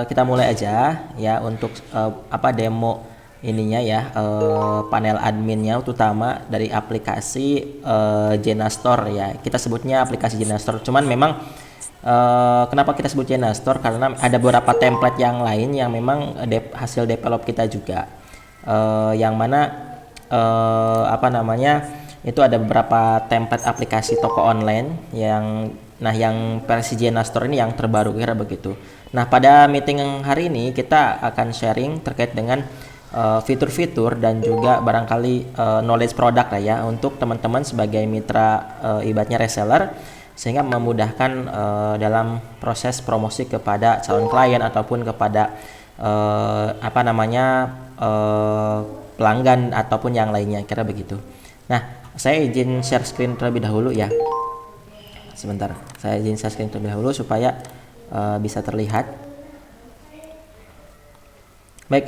Kita mulai aja ya untuk demo ininya ya, panel adminnya, terutama dari aplikasi Jenastore ya. Kita sebutnya aplikasi Jenastore. Cuman memang kenapa kita sebut Jenastore, karena ada beberapa template yang lain yang memang hasil develop kita juga, yang mana itu ada beberapa template aplikasi toko online yang versi Jenastore ini yang terbaru, kira begitu. Nah, pada meeting hari ini kita akan sharing terkait dengan fitur-fitur dan juga barangkali knowledge product lah ya, untuk teman-teman sebagai mitra ibaratnya reseller, sehingga memudahkan dalam proses promosi kepada calon klien ataupun kepada pelanggan ataupun yang lainnya, kira begitu. Nah, saya izin share screen terlebih dahulu ya. Sebentar, saya izin share screen terlebih dahulu supaya bisa terlihat. Baik,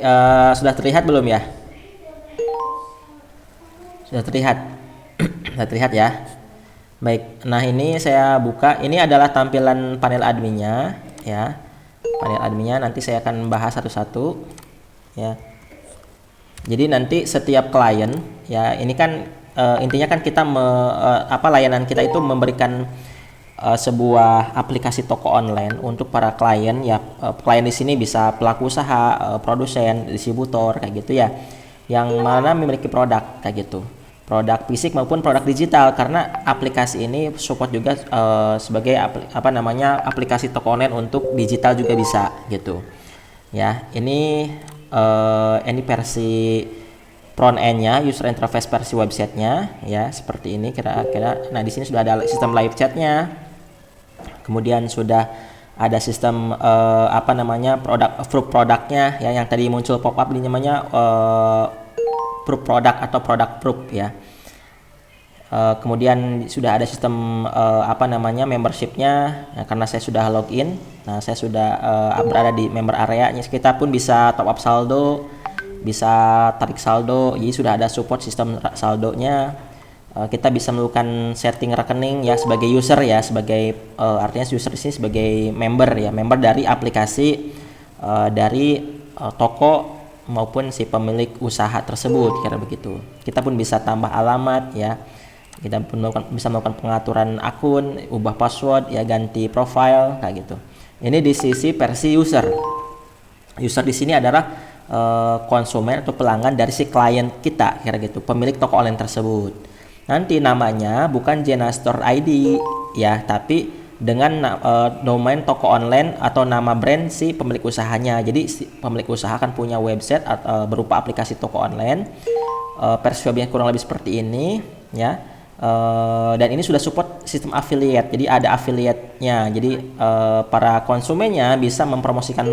sudah terlihat belum ya? Sudah terlihat? Sudah terlihat ya? Baik, nah ini saya buka. Ini adalah tampilan panel adminnya ya. Panel adminnya nanti saya akan bahas satu-satu ya. Jadi nanti setiap klien ya, ini kan intinya kan kita layanan kita itu memberikan sebuah aplikasi toko online untuk para klien ya. Klien di sini bisa pelaku usaha, produsen, distributor kayak gitu ya, yang mana memiliki produk kayak gitu, produk fisik maupun produk digital, karena aplikasi ini support juga sebagai aplikasi toko online untuk digital juga bisa gitu ya. Ini versi front end-nya, user interface versi websitenya ya, seperti ini kira-kira. Nah, di sini sudah ada sistem live chat-nya. Kemudian sudah ada sistem produknya ya, yang tadi muncul pop up ini namanya proof product atau product proof ya. Kemudian sudah ada sistem membershipnya ya, karena saya sudah login. Nah, saya sudah berada di member area. Kita pun bisa top up saldo, bisa tarik saldo. Jadi sudah ada support sistem saldonya. Kita bisa melakukan setting rekening ya sebagai user ya, sebagai artinya user di sini sebagai member ya, member dari aplikasi dari toko maupun si pemilik usaha tersebut, kira begitu. Kita pun bisa tambah alamat ya. Kita pun bisa melakukan pengaturan akun, ubah password ya, ganti profile kayak gitu. Ini di sisi versi user. User di sini adalah konsumen atau pelanggan dari si klien kita, kira gitu, pemilik toko online tersebut. Nanti namanya bukan Jenastore ID ya, tapi dengan domain toko online atau nama brand si pemilik usahanya. Jadi si pemilik usaha akan punya website berupa aplikasi toko online. Versi webnya kurang lebih seperti ini ya. Dan ini sudah support sistem affiliate. Jadi ada affiliate-nya. Jadi para konsumennya bisa mempromosikan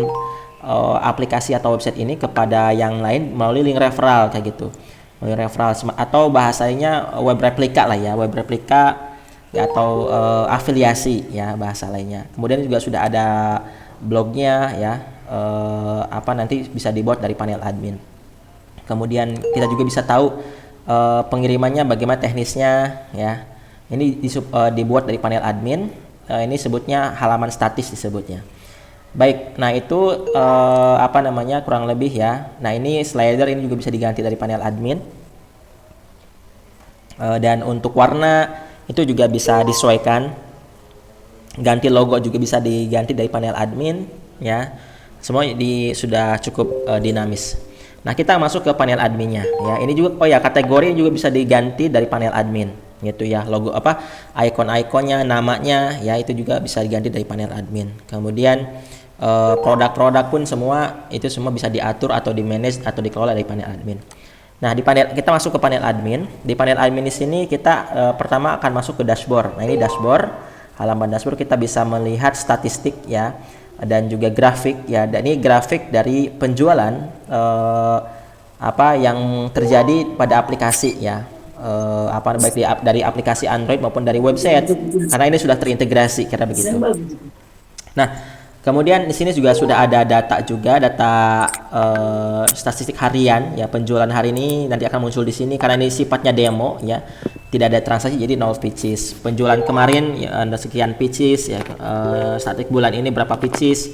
aplikasi atau website ini kepada yang lain melalui link referral kayak gitu. Referral atau bahasanya web replika lah ya, web replika ya, atau afiliasi ya bahasa lainnya. Kemudian juga sudah ada blognya ya, nanti bisa dibuat dari panel admin. Kemudian kita juga bisa tahu pengirimannya bagaimana teknisnya ya. Ini dibuat dari panel admin. Ini sebutnya halaman statis disebutnya. Baik, nah itu kurang lebih ya. Nah, ini slider ini juga bisa diganti dari panel admin. Dan untuk warna itu juga bisa disesuaikan. Ganti logo juga bisa diganti dari panel admin ya. Semua sudah cukup dinamis. Nah, kita masuk ke panel adminnya ya. Ini juga kategori juga bisa diganti dari panel admin gitu ya. Logo icon-iconnya, namanya ya, itu juga bisa diganti dari panel admin. Kemudian produk-produk pun semua bisa diatur atau di manage atau dikelola dari panel admin. Nah, kita masuk ke panel admin. Di panel admin di sini kita pertama akan masuk ke dashboard. Nah, ini dashboard. Halaman dashboard kita bisa melihat statistik ya, dan juga grafik ya. Dan ini grafik dari penjualan yang terjadi pada aplikasi ya. Baik dari aplikasi Android maupun dari website, karena ini sudah terintegrasi, kira begitu. Nah, kemudian di sini juga sudah ada data statistik harian ya, penjualan hari ini nanti akan muncul di sini karena ini sifatnya demo ya, tidak ada transaksi, jadi 0 pieces. Penjualan kemarin ya, ada sekian pieces ya, statistik bulan ini berapa pieces.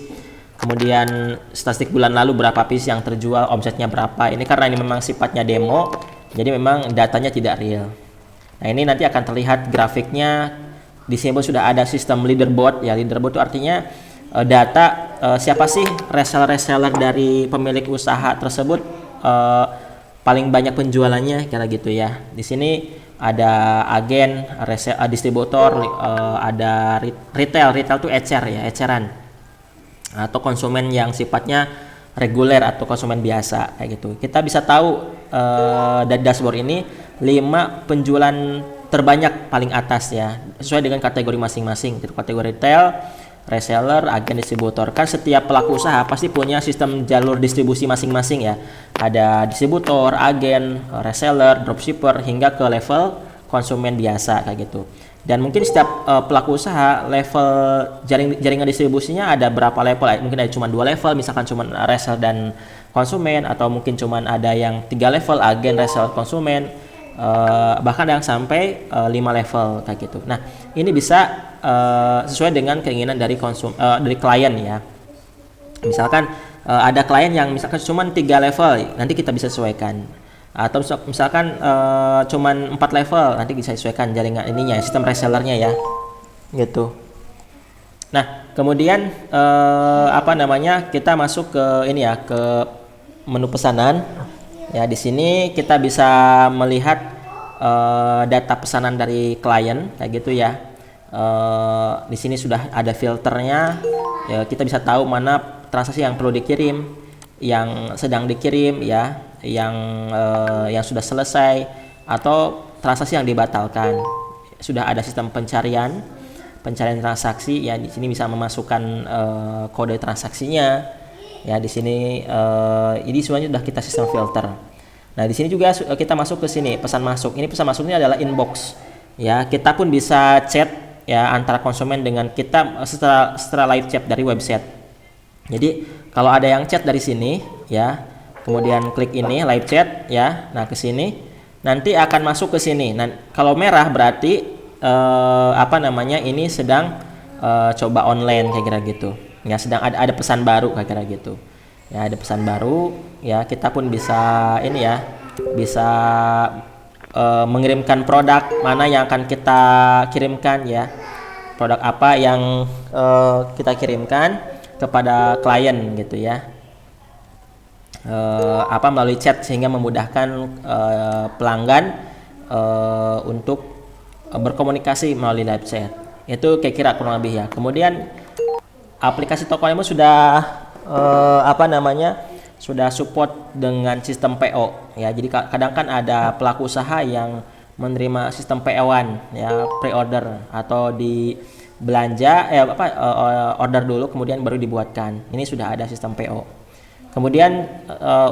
kemudian statistik bulan lalu berapa piece yang terjual, omsetnya berapa. Ini karena ini memang sifatnya demo, jadi memang datanya tidak real. Nah, ini nanti akan terlihat grafiknya. Di sini sudah ada sistem leaderboard ya. Leaderboard itu artinya data siapa sih reseller dari pemilik usaha tersebut paling banyak penjualannya, kira gitu ya. Di sini ada agen, distributor, ada retail tuh ecer ya, eceran, atau konsumen yang sifatnya reguler atau konsumen biasa kayak gitu. Kita bisa tahu dari dashboard ini 5 penjualan terbanyak paling atas ya, sesuai dengan kategori masing-masing. Kategori retail, reseller, agen, distributor. Kan setiap pelaku usaha pasti punya sistem jalur distribusi masing-masing ya. Ada distributor, agen, reseller, dropshipper, hingga ke level konsumen biasa kayak gitu. Dan mungkin setiap pelaku usaha level jaringan distribusinya ada berapa level? Mungkin ada cuma 2 level, misalkan cuma reseller dan konsumen, atau mungkin cuma ada yang 3 level, agen, reseller, konsumen. Bahkan yang sampai 5 level kayak gitu. Nah, ini bisa sesuai dengan keinginan dari dari klien ya. Misalkan ada klien yang misalkan cuma 3 level, nanti kita bisa sesuaikan. Atau misalkan cuma 4 level, nanti bisa sesuaikan jaringan ininya, sistem resellernya ya. Gitu. Nah, kemudian kita masuk ke ini ya, ke menu pesanan. Ya, di sini kita bisa melihat data pesanan dari klien kayak gitu ya. Di sini sudah ada filternya. Ya, kita bisa tahu mana transaksi yang perlu dikirim, yang sedang dikirim ya, yang sudah selesai, atau transaksi yang dibatalkan. Sudah ada sistem pencarian transaksi ya. Di sini bisa memasukkan kode transaksinya. Ya, di sini ini semuanya sudah kita sistem filter. Nah, di sini juga kita masuk ke sini pesan masuk. Ini pesan masuknya adalah inbox. Ya, kita pun bisa chat ya antara konsumen dengan kita setelah live chat dari website. Jadi kalau ada yang chat dari sini ya, kemudian klik ini live chat ya. Nah, ke sini nanti akan masuk ke sini. Nah, kalau merah berarti ini sedang coba online kayak kira gitu. Ya, sedang ada pesan baru kayak kira gitu. Ya, ada pesan baru ya, kita pun bisa ini ya, bisa mengirimkan produk mana yang akan kita kirimkan ya. Produk apa yang kita kirimkan kepada klien gitu ya. Melalui chat, sehingga memudahkan pelanggan untuk berkomunikasi melalui live chat. Itu kira-kira kurang lebih ya. Kemudian aplikasi Tokoemo sudah sudah support dengan sistem PO ya. Jadi kadang kan ada pelaku usaha yang menerima sistem PO-an ya, pre-order, atau di belanja order dulu kemudian baru dibuatkan. Ini sudah ada sistem PO. Kemudian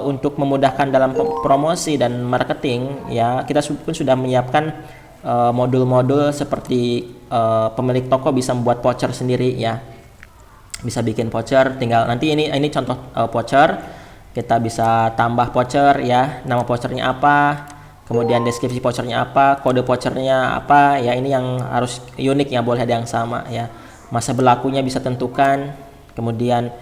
untuk memudahkan dalam promosi dan marketing ya, kita pun sudah menyiapkan modul-modul seperti pemilik toko bisa membuat voucher sendiri ya. Bisa bikin voucher, tinggal nanti ini contoh voucher, kita bisa tambah voucher ya, nama vouchernya apa, kemudian deskripsi vouchernya apa, kode vouchernya apa ya. Ini yang harus unik ya, boleh ada yang sama ya. Masa berlakunya bisa tentukan, kemudian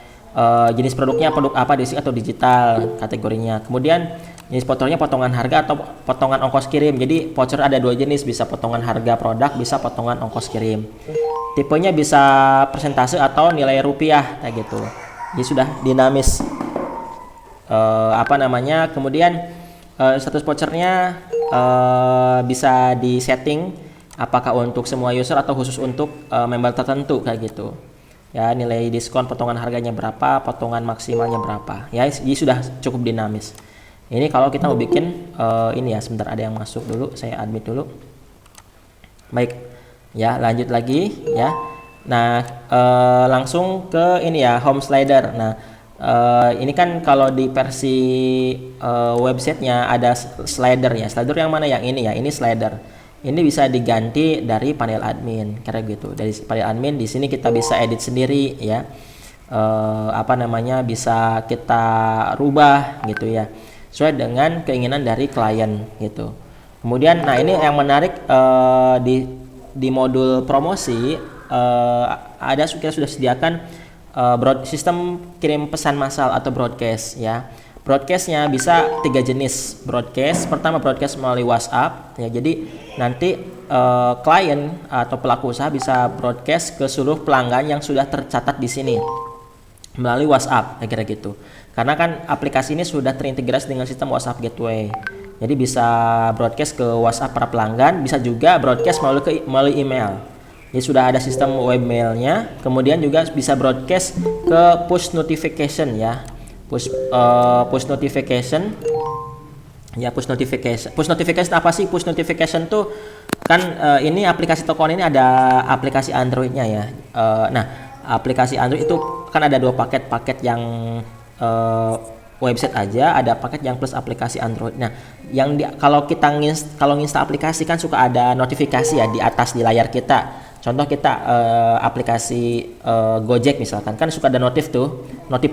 jenis produknya produk apa, fisik atau digital kategorinya, kemudian jenis vouchernya potongan harga atau potongan ongkos kirim. Jadi voucher ada 2 jenis, bisa potongan harga produk, bisa potongan ongkos kirim. Tipenya bisa persentase atau nilai rupiah kayak gitu. Jadi sudah dinamis. Kemudian status vouchernya bisa disetting apakah untuk semua user atau khusus untuk member tertentu kayak gitu. Ya, nilai diskon, potongan harganya berapa, potongan maksimalnya berapa. Ya, jadi sudah cukup dinamis. Ini kalau kita mau bikin ini ya, sebentar ada yang masuk dulu, saya admit dulu. Baik. Ya, lanjut lagi ya. Nah, langsung ke ini ya, home slider. Nah, ini kan kalau di versi websitenya ada slider ya. Slider yang mana? Yang ini ya, ini slider. Ini bisa diganti dari panel admin kayak gitu. Dari panel admin di sini kita bisa edit sendiri ya. Bisa kita rubah gitu ya, sesuai dengan keinginan dari klien gitu. Kemudian nah ini yang menarik, di modul promosi kita sudah sediakan sistem kirim pesan massal atau broadcast ya. Broadcastnya bisa 3 jenis broadcast. Pertama broadcast melalui WhatsApp ya. Jadi nanti klien atau pelaku usaha bisa broadcast ke seluruh pelanggan yang sudah tercatat di sini melalui WhatsApp kira-kira gitu. Karena kan aplikasi ini sudah terintegrasi dengan sistem WhatsApp Gateway. Jadi bisa broadcast ke WhatsApp para pelanggan, bisa juga broadcast melalui email. Jadi sudah ada sistem webmailnya. Kemudian juga bisa broadcast ke push notification ya. Push notification. Ya, push notification. Push notification apa sih? Push notification tuh kan ini aplikasi Tokoan ini ada aplikasi Androidnya ya. Nah, aplikasi Android itu kan ada 2 paket yang website aja, ada paket yang plus aplikasi Android. Nah, kalau kita nginstal aplikasi kan suka ada notifikasi ya di atas di layar kita. Contoh kita aplikasi Gojek misalkan, kan suka ada notif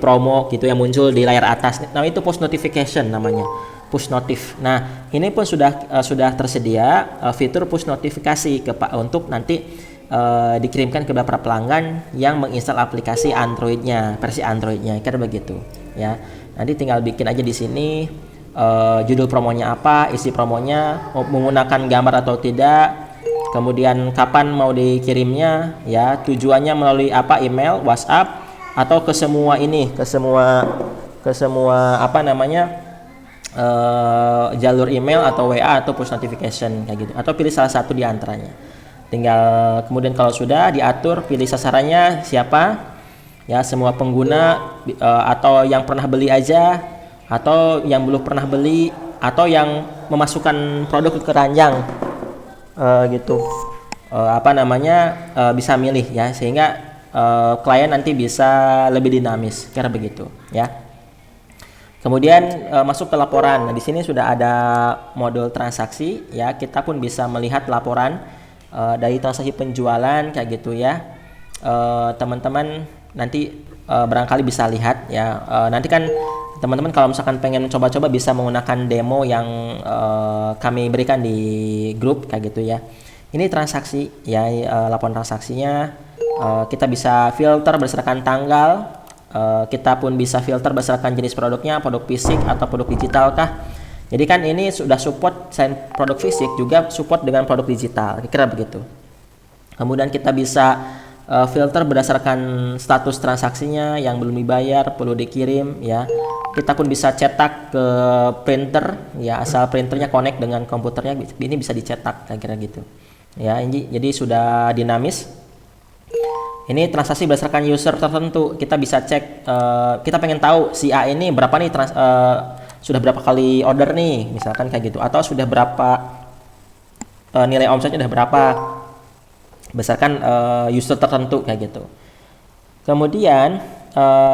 promo gitu yang muncul di layar atas. Nah, itu push notification namanya, push notif. Nah, ini pun sudah tersedia fitur push notifikasi untuk nanti dikirimkan ke para pelanggan yang menginstal aplikasi Androidnya, versi Androidnya, kira begitu ya. Nanti tinggal bikin aja di sini judul promonya apa, isi promonya, menggunakan gambar atau tidak, kemudian kapan mau dikirimnya ya, tujuannya melalui apa, email, WhatsApp, atau ke semua apa namanya jalur email atau WA atau push notification kayak gitu, atau pilih salah satu di antaranya. Tinggal kemudian kalau sudah diatur, pilih sasarannya siapa ya, semua pengguna atau yang pernah beli aja, atau yang belum pernah beli, atau yang memasukkan produk ke keranjang gitu. Bisa milih ya, sehingga klien nanti bisa lebih dinamis kira begitu ya. Kemudian masuk ke laporan. Nah, di sini sudah ada modul transaksi ya, kita pun bisa melihat laporan dari transaksi penjualan kayak gitu ya. Teman-teman nanti barangkali bisa lihat ya. Nanti kan teman-teman kalau misalkan pengen coba-coba bisa menggunakan demo yang kami berikan di grup kayak gitu ya. Ini transaksi ya, laporan transaksinya. Kita bisa filter berdasarkan tanggal. Kita pun bisa filter berdasarkan jenis produknya, produk fisik atau produk digital kah. Jadi kan ini sudah support selain produk fisik juga support dengan produk digital, kira begitu. Kemudian kita bisa filter berdasarkan status transaksinya, yang belum dibayar, perlu dikirim ya. Kita pun bisa cetak ke printer ya, asal printernya connect dengan komputernya, ini bisa dicetak kira-kira gitu. Ya, ini jadi sudah dinamis. Ini transaksi berdasarkan user tertentu. Kita bisa cek, kita pengen tahu si A ini berapa nih sudah berapa kali order nih, misalkan kayak gitu, atau sudah berapa nilai omsetnya sudah berapa berdasarkan user tertentu kayak gitu. Kemudian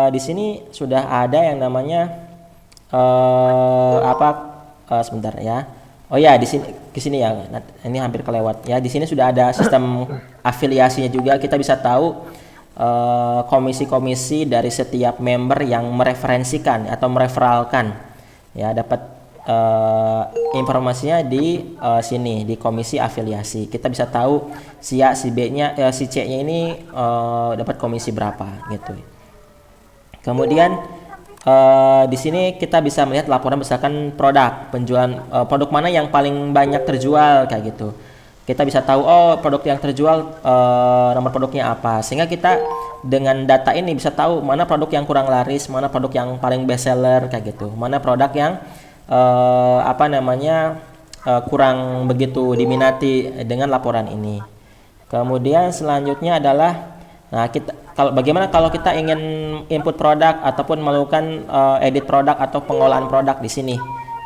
di sini sudah ada yang namanya sebentar ya. Oh ya, di sini ya. Nah, ini hampir kelewat ya. Di sini sudah ada sistem afiliasinya juga. Kita bisa tahu komisi-komisi dari setiap member yang mereferensikan atau mereferalkan. Ya, dapat informasinya di sini di komisi afiliasi. Kita bisa tahu si A, si B-nya, si C-nya ini dapat komisi berapa gitu. Kemudian di sini kita bisa melihat laporan berdasarkan produk penjualan, produk mana yang paling banyak terjual kayak gitu. Kita bisa tahu produk yang terjual nomor produknya apa, sehingga kita dengan data ini bisa tahu mana produk yang kurang laris, mana produk yang paling best seller kayak gitu, mana produk yang kurang begitu diminati dengan laporan ini. Kemudian selanjutnya adalah bagaimana kalau kita ingin input produk ataupun melakukan edit produk atau pengolahan produk di sini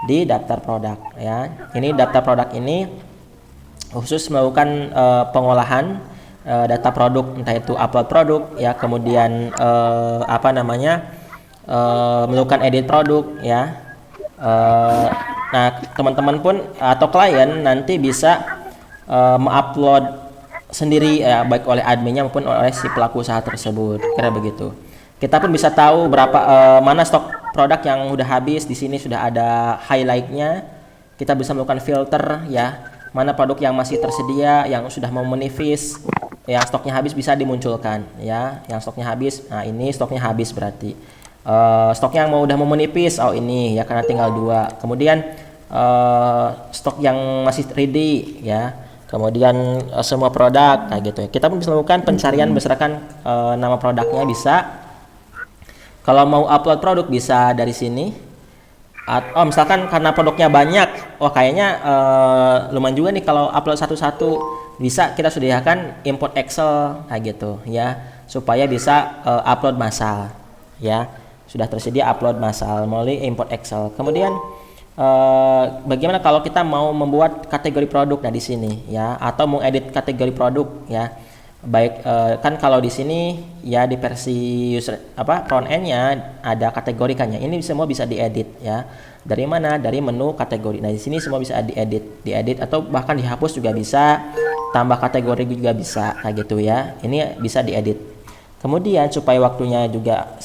di daftar produk ya. Ini daftar produk ini khusus melakukan pengolahan data produk, entah itu upload produk ya, kemudian melakukan edit produk ya. Nah, teman-teman pun atau klien nanti bisa mengupload sendiri ya, baik oleh adminnya maupun oleh si pelaku usaha tersebut, kira begitu. Kita pun bisa tahu berapa mana stok produk yang udah habis. Di sini sudah ada highlightnya. Kita bisa melakukan filter ya, mana produk yang masih tersedia, yang sudah mau menipis, yang stoknya habis bisa dimunculkan ya. Yang stoknya habis, nah ini stoknya habis berarti. Stok yang udah mau menipis, oh ini ya karena tinggal 2. Kemudian stok yang masih ready ya. Kemudian semua produk kayak gitu ya. Kita pun bisa melakukan pencarian berdasarkan nama produknya bisa. Kalau mau upload produk bisa dari sini. Oh misalkan karena produknya banyak, oh kayaknya lumayan juga nih kalau upload satu-satu, bisa kita sediakan import Excel kayak gitu ya, supaya bisa upload massal ya. Sudah tersedia upload massal melalui import Excel. Kemudian bagaimana kalau kita mau membuat kategori produk, nah di sini ya, atau mau edit kategori produk ya. Baik kan kalau di sini ya di versi user front end-nya ada kategorikannya. Ini semua bisa diedit ya. Dari mana? Dari menu kategori. Nah, di sini semua bisa diedit atau bahkan dihapus juga bisa. Tambah kategori juga bisa kayak gitu ya. Ini bisa diedit. Kemudian supaya waktunya juga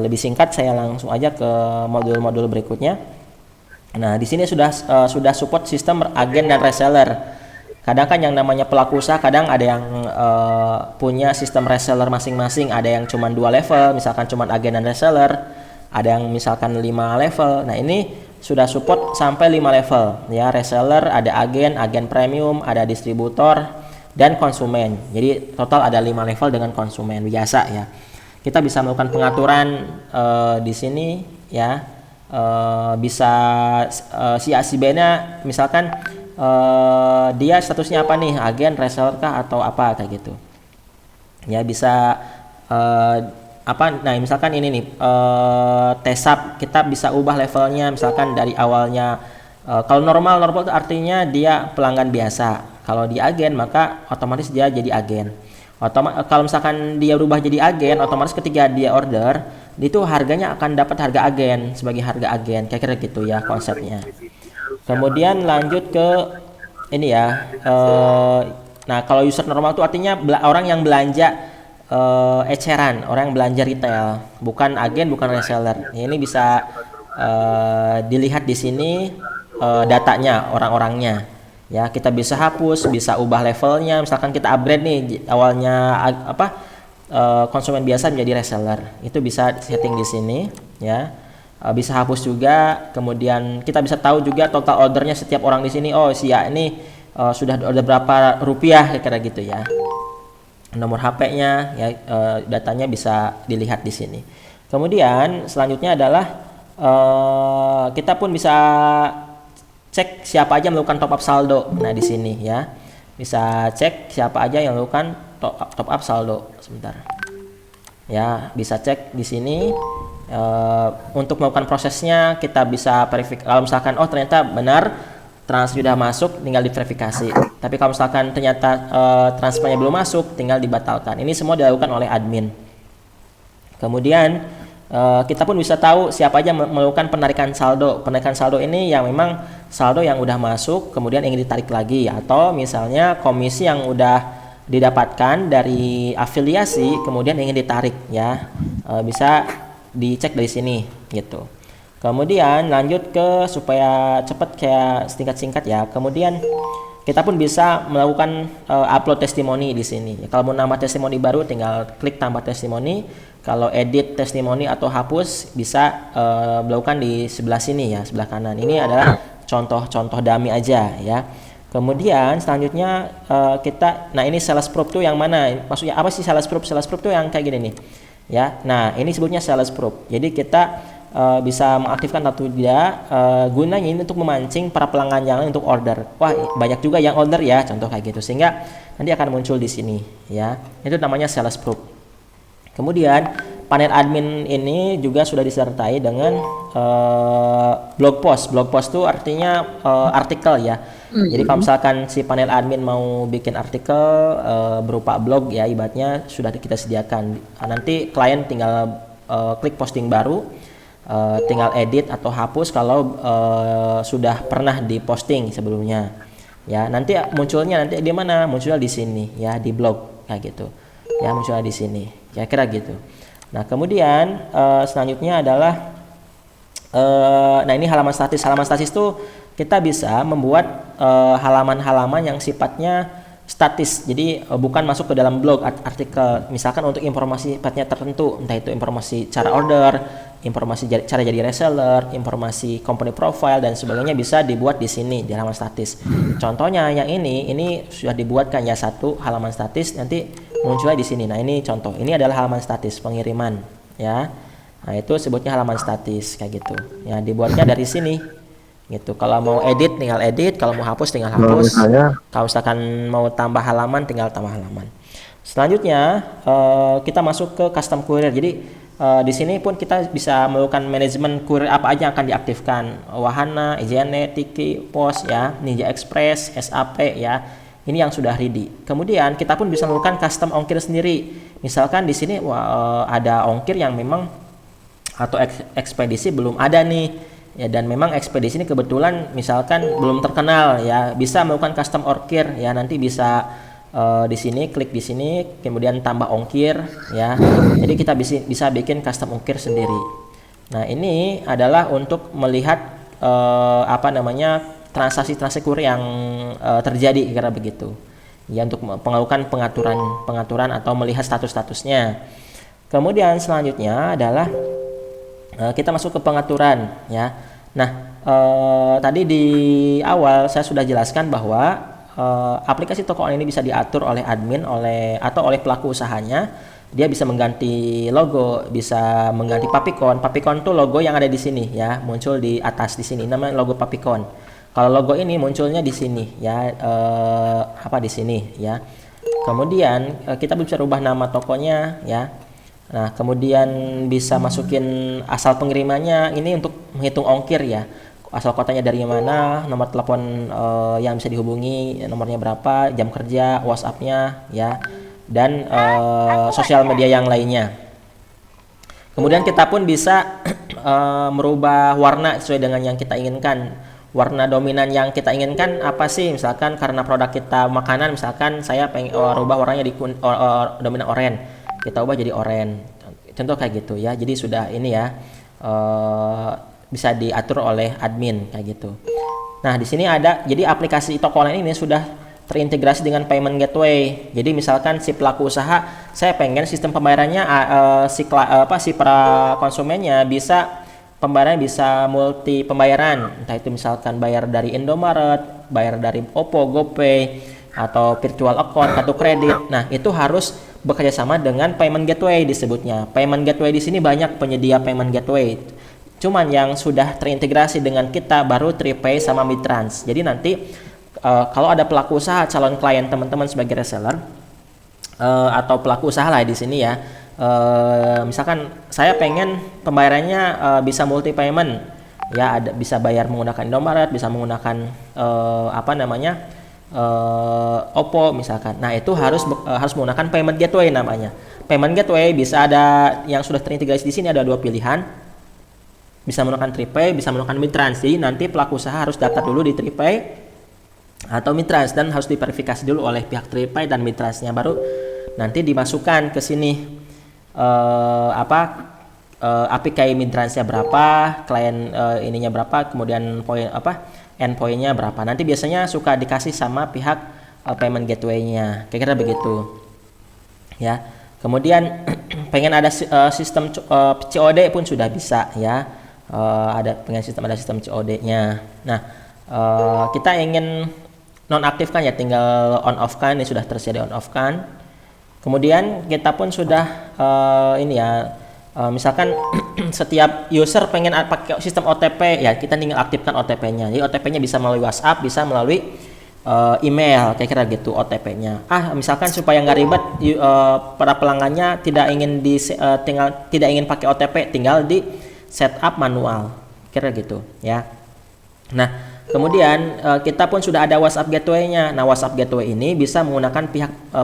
lebih singkat, saya langsung aja ke modul-modul berikutnya. Nah, di sini sudah support sistem agen dan reseller. Kadang kan yang namanya pelaku usaha kadang ada yang punya sistem reseller masing-masing, ada yang cuma 2 level, misalkan cuma agen dan reseller, ada yang misalkan 5 level. Nah, ini sudah support sampai 5 level ya, reseller, ada agen premium, ada distributor dan konsumen. Jadi total ada 5 level dengan konsumen biasa ya. Kita bisa melakukan pengaturan di sini ya. Bisa si A si B-nya misalkan dia statusnya apa nih, agen, reseller kah atau apa kayak gitu ya. Bisa nah misalkan ini nih TESAP, kita bisa ubah levelnya misalkan dari awalnya kalau normal itu artinya dia pelanggan biasa. Kalau di agen maka otomatis dia jadi agen. Kalau misalkan dia berubah jadi agen, otomatis ketika dia order itu harganya akan dapat harga agen sebagai harga agen, kira-kira gitu ya konsepnya. Kemudian lanjut ke ini ya. Nah kalau user normal itu artinya orang yang belanja eceran, orang yang belanja retail, bukan agen, bukan reseller. Ini bisa dilihat di sini datanya, orang-orangnya. Ya kita bisa hapus, bisa ubah levelnya. Misalkan kita upgrade nih, awalnya konsumen biasa menjadi reseller, itu bisa setting di sini ya. Bisa hapus juga. Kemudian kita bisa tahu juga total ordernya setiap orang di sini. Oh si A ini sudah order berapa rupiah kira-kira gitu ya. Nomor HP-nya ya, datanya bisa dilihat di sini. Kemudian selanjutnya adalah kita pun bisa cek siapa aja melakukan top up saldo. Nah di sini ya bisa cek siapa aja yang melakukan top up saldo. Sebentar ya, bisa cek di sini. Untuk melakukan prosesnya kita bisa verifikasi. Kalau misalkan oh ternyata benar transfer sudah masuk, tinggal diverifikasi. Tapi kalau misalkan ternyata transfernya belum masuk, tinggal dibatalkan. Ini semua dilakukan oleh admin. Kemudian kita pun bisa tahu siapa aja melakukan penarikan saldo. Penarikan saldo ini yang memang saldo yang udah masuk kemudian ingin ditarik lagi, atau misalnya komisi yang udah didapatkan dari afiliasi kemudian ingin ditarik ya. Bisa dicek dari sini gitu. Kemudian lanjut ke supaya cepat kayak singkat-singkat ya. Kemudian kita pun bisa melakukan upload testimoni di sini. Kalau mau nambah testimoni baru tinggal klik tambah testimoni. Kalau edit testimoni atau hapus bisa melakukan di sebelah sini ya, sebelah kanan. Ini adalah contoh-contoh dummy aja ya. Kemudian selanjutnya nah ini sales proof tuh yang mana? Maksudnya apa sih sales proof? Sales proof tuh yang kayak gini nih. Ya, nah ini sebutnya sales proof. Jadi kita bisa mengaktifkan atau tidak, gunanya ini untuk memancing para pelanggan yang lain untuk order. Wah banyak juga yang order ya, contoh kayak gitu, sehingga nanti akan muncul di sini ya. Itu namanya sales proof. Kemudian panel admin ini juga sudah disertai dengan blog post. Blog post itu artinya artikel ya. Jadi kalau misalkan si panel admin mau bikin artikel berupa blog ya, ibaratnya sudah kita sediakan. Nanti klien tinggal klik posting baru, tinggal edit atau hapus kalau sudah pernah diposting sebelumnya. Ya, nanti munculnya di mana? Munculnya di sini ya, di blog kayak gitu. Ya, munculnya di sini. Kira-kira gitu. Nah, kemudian selanjutnya adalah Nah ini halaman statis. Halaman statis itu kita bisa membuat halaman-halaman yang sifatnya statis. Jadi bukan masuk ke dalam blog artikel. Misalkan untuk informasi sifatnya tertentu, entah itu informasi cara order, informasi cara jadi reseller, informasi company profile dan sebagainya bisa dibuat di sini di halaman statis. Contohnya yang ini sudah dibuatkan ya satu halaman statis, nanti munculnya di sini. Nah ini contoh. Ini adalah halaman statis pengiriman ya. Nah itu sebutnya halaman statis kayak gitu. Ya dibuatnya dari sini. Gitu. Kalau mau edit tinggal edit, kalau mau hapus tinggal hapus. Kalau misalkan mau tambah halaman tinggal tambah halaman. Selanjutnya kita masuk ke custom query. Jadi di sini pun kita bisa melakukan manajemen query apa aja yang akan diaktifkan. Wahana, EJN, Tiki, POS ya, Ninja Express, SAP ya. Ini yang sudah ready. Kemudian kita pun bisa melakukan custom ongkir sendiri. Misalkan di sini ada ongkir yang memang atau ekspedisi belum ada nih. Ya dan memang ekspedisi ini kebetulan misalkan belum terkenal ya, bisa melakukan custom ongkir ya, nanti bisa di sini klik di sini kemudian tambah ongkir ya. Jadi kita bisa bikin custom ongkir sendiri. Nah, ini adalah untuk melihat transaksi-transaksi query yang terjadi kira begitu. Ya untuk melakukan pengaturan atau melihat status-statusnya. Kemudian selanjutnya adalah kita masuk ke pengaturan ya. Nah tadi di awal saya sudah jelaskan bahwa aplikasi toko online ini bisa diatur oleh admin atau oleh pelaku usahanya. Dia bisa mengganti logo, bisa mengganti Papikon. Papikon tuh logo yang ada di sini ya, muncul di atas di sini namanya logo Papikon. Kalau logo ini munculnya di sini ya, di sini ya. Kemudian kita bisa rubah nama tokonya ya. Nah, kemudian bisa masukin asal pengirimannya, ini untuk menghitung ongkir ya. Asal kotanya dari mana, nomor telepon yang bisa dihubungi, nomornya berapa, jam kerja, WhatsApp-nya ya, dan sosial media yang lainnya. Kemudian kita pun bisa merubah warna sesuai dengan yang kita inginkan. Warna dominan yang kita inginkan apa sih? Misalkan karena produk kita makanan, misalkan saya pengen rubah warnanya di dominan oranye. Kita ubah jadi oranye, contoh kayak gitu ya. Jadi sudah ini ya bisa diatur oleh admin kayak gitu. Nah di sini ada, jadi aplikasi toko online ini sudah terintegrasi dengan payment gateway. Jadi misalkan si pelaku usaha, saya pengen sistem pembayarannya si para konsumennya bisa pembayarannya bisa multi pembayaran, entah itu misalkan bayar dari Indomaret, bayar dari Oppo, GoPay, atau virtual account, kartu kredit. Nah itu harus bekerja sama dengan payment gateway disebutnya. Payment gateway di sini banyak penyedia payment gateway. Cuman yang sudah terintegrasi dengan kita baru TriPay sama Mitrans. Jadi nanti kalau ada pelaku usaha, calon klien teman-teman sebagai reseller atau pelaku usaha lah di sini ya. Misalkan saya pengen pembayarannya bisa multi payment. Ya ada bisa bayar menggunakan Indomaret, bisa menggunakan Oppo misalkan. Nah itu harus menggunakan payment gateway namanya. Payment gateway bisa ada yang sudah terintegrasi di sini, ada dua pilihan. Bisa menggunakan TriPay, bisa menggunakan Mitrans. Jadi nanti pelaku usaha harus daftar dulu di TriPay atau Mitrans dan harus diverifikasi dulu oleh pihak TriPay dan Mitransnya, baru nanti dimasukkan ke sini APK Mitransnya berapa, klien ininya berapa, kemudian endpointnya berapa. Nanti biasanya suka dikasih sama pihak payment gateway-nya, kira-kira begitu ya. Kemudian pengen ada sistem COD pun sudah bisa ya. Ada sistem COD-nya. Nah kita ingin nonaktifkan ya, tinggal on off kan, ini sudah tersedia on off kan. Kemudian kita pun sudah misalkan setiap user pengen pakai sistem OTP ya, kita tinggal aktifkan OTP-nya. Jadi OTP-nya bisa melalui WhatsApp, bisa melalui email, kira-kira gitu OTP-nya. Misalkan supaya nggak ribet, para pelanggannya tidak ingin pakai OTP, tinggal di setup manual, kira gitu ya. Nah kemudian kita pun sudah ada WhatsApp gateway-nya. Nah WhatsApp gateway ini bisa menggunakan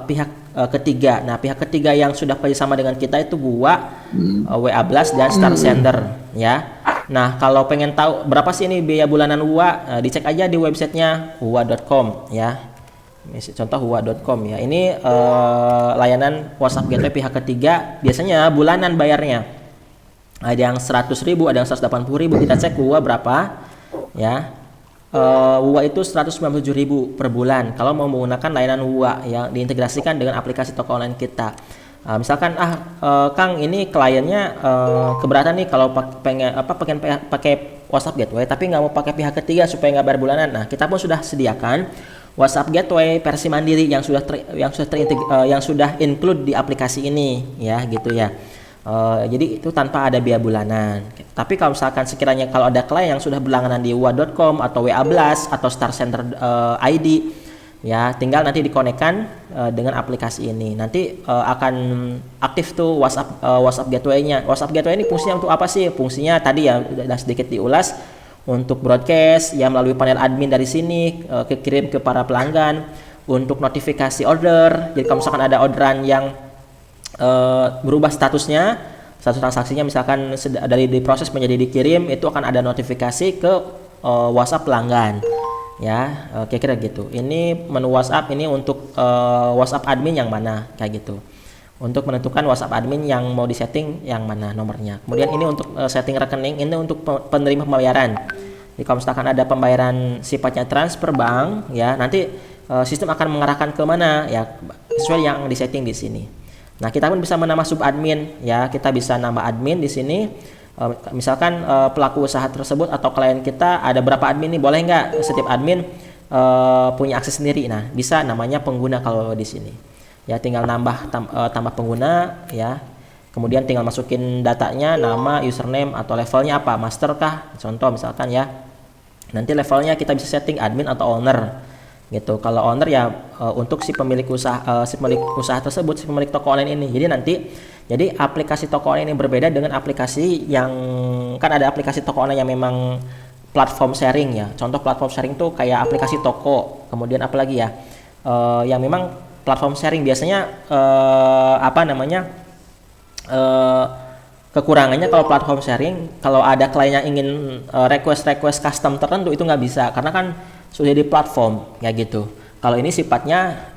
pihak ketiga. Nah pihak ketiga yang sudah kerjasama dengan kita itu gua, WA Blast dan Star Sender ya. Nah kalau pengen tahu berapa sih ini biaya bulanan WA, dicek aja di websitenya huwa.com ya. Contoh huwa.com ya. Ini layanan WhatsApp gateway pihak ketiga, biasanya bulanan bayarnya. Ada yang 100.000, ada yang 180.000. Kita cek WUA berapa ya. WUA itu 197.000 per bulan kalau mau menggunakan layanan WUA yang diintegrasikan dengan aplikasi toko online kita. Misalkan Kang, ini kliennya keberatan nih kalau pengen pakai WhatsApp Gateway tapi nggak mau pakai pihak ketiga supaya nggak bayar bulanan. Nah, kita pun sudah sediakan WhatsApp Gateway versi mandiri yang sudah include di aplikasi ini ya, gitu ya. Jadi itu tanpa ada biaya bulanan. Tapi kalau misalkan sekiranya kalau ada klien yang sudah berlangganan di wa.com atau WA Blast atau Star Center ID ya, tinggal nanti dikonekkan dengan aplikasi ini. Nanti akan aktif tuh WhatsApp Gateway-nya. WhatsApp Gateway ini fungsinya untuk apa sih? Fungsinya tadi ya udah sedikit diulas, untuk broadcast ya melalui panel admin dari sini kirim ke para pelanggan, untuk notifikasi order. Jadi kalau misalkan ada orderan yang berubah status transaksinya, misalkan dari diproses menjadi dikirim, itu akan ada notifikasi ke WhatsApp pelanggan ya, kira-kira gitu. Ini menu WhatsApp ini untuk WhatsApp admin yang mana, kayak gitu, untuk menentukan WhatsApp admin yang mau disetting yang mana nomornya. Kemudian ini untuk setting rekening, ini untuk penerima pembayaran. Jadi kalau misalkan ada pembayaran sifatnya transfer bank ya, nanti sistem akan mengarahkan ke mana ya, sesuai yang disetting di sini. Nah, kita pun bisa menambah subadmin ya, kita bisa nambah admin di sini. Misalkan pelaku usaha tersebut atau klien kita ada berapa admin nih, boleh nggak setiap admin punya akses sendiri? Nah, bisa, namanya pengguna kalau di sini. Ya, tinggal tambah pengguna ya. Kemudian tinggal masukin datanya, nama, username atau levelnya apa, master kah? Contoh misalkan ya. Nanti levelnya kita bisa setting admin atau owner. Gitu. Kalau owner ya untuk si pemilik usaha tersebut, si pemilik toko online ini. Jadi aplikasi toko online ini berbeda dengan aplikasi yang kan ada aplikasi toko online yang memang platform sharing ya. Contoh platform sharing tuh kayak aplikasi toko. Kemudian apalagi ya yang memang platform sharing biasanya kekurangannya kalau platform sharing, kalau ada klien yang ingin request custom tertentu itu nggak bisa karena kan sudah di platform ya gitu. Kalau ini sifatnya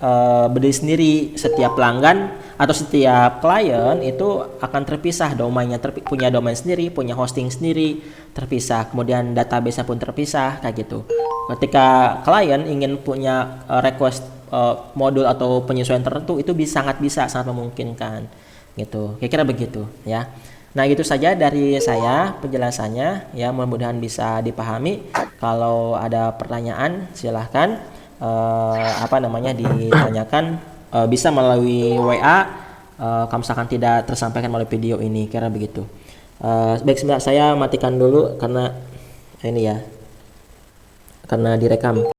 berdiri sendiri, setiap pelanggan atau setiap klien itu akan terpisah domainnya, punya domain sendiri, punya hosting sendiri, terpisah. Kemudian database-nya pun terpisah kayak gitu. Ketika klien ingin punya request modul atau penyesuaian tertentu, itu sangat memungkinkan gitu. Kira-kira begitu ya. Nah, itu saja dari saya penjelasannya ya, mudah-mudahan bisa dipahami. Kalau ada pertanyaan silahkan ditanyakan, bisa melalui WA kalau misalkan tidak tersampaikan melalui video ini, kira begitu. Baik, sebentar saya matikan dulu karena ini ya, karena direkam.